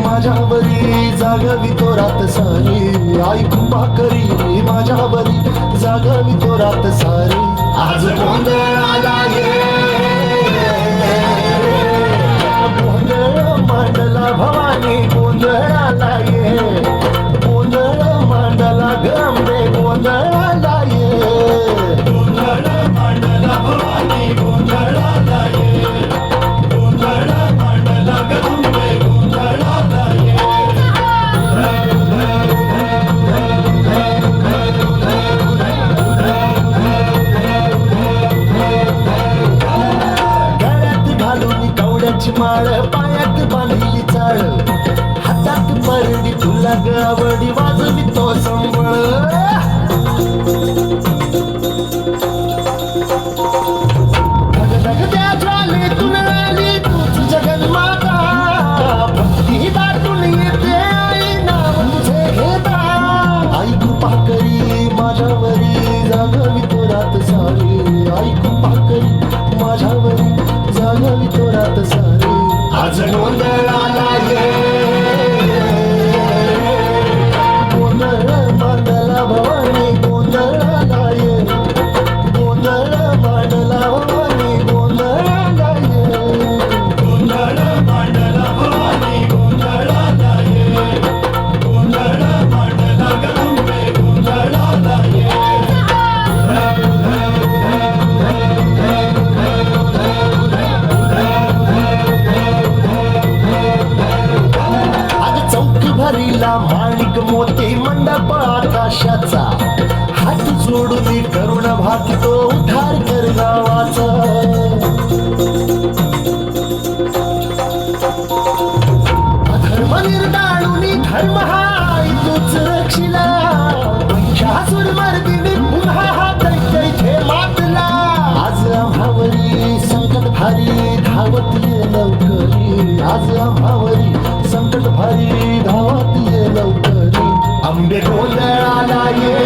माझ्यावरी जागवी तो रात सारी, आई कृपा करी माझ्यावरी जागवी तो रात सारी. आज गोंधळ आला ये, गोंधळ मांडला भवानी, गोंधळ आला ये, गोंधळ मांडला गंबे, गोंधळ आला ये, गोंधळ मांडला भवानी, गोंधळ आला ये, गोंधळ मांडला गंबे, गोंधळ आला ये. गळ्यात घालून कवड्याची माळ, पायात बांधली चाळ, हातात परडी, तुला गावडी वाजवी तो संबळ. धगधगत्या ज्वालेतून आली तूच जगन्माता, भक्ती दाटून येते आई नाव तुझे घेता. आई कृपा करी माझ्यावरी जागवी तो रात सारी, आई कृपा करी माझ्यावरी जागवी तो रात सारी. आज गोंधळ आला ये, गोंधळ मांडला भवानी, गोंधळ आला ये, गोंधळ मांडला भवानी, गोंधळ आला ये, गोंधळ मांडला भवानी, गोंधळ आला ये, गोंधळ मांडला गंबे, गोंधळ आला ये. आज चौक भरीला माणिक मोती, मंडप आकाशाचा, हात जोडून करुण भागतो उद्धार कर गावाचा. अधर्म निर्दाळून धर्म हाय तूच रक्षिला, महिषासुर मर्दिनी पुन्हा हा दैत्य इथे मातला. आज आम्हावरी संकट भारी धावत ये लवकरी, आज आम्हावरी संकट भारी धावत ये लवकरी. आंबे गोंधळ आला ये,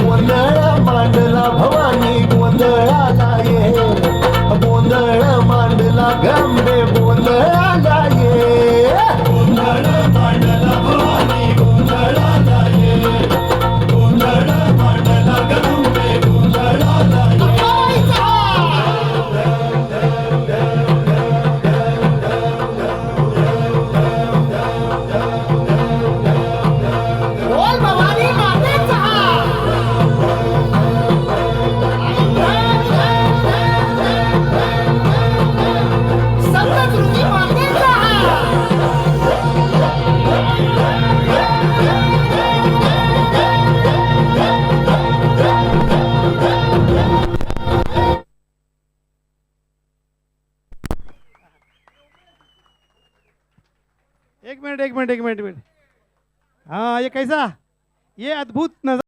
गोंधळ मांडला भवानी, गोंधळ आला ये, गोंधळ मांडला गंबे, गोंधळ आला ये, गोंधळ मांडला भवानी, गोंधळ आला ये, गोंधळ मांडला गंबे, गोंधळ आला ये. बोल भवानी मातेचा, सप्तशृंगी मातेचा. एक मिनट हाँ, ये कैसा, ये अद्भुत नज़ारा.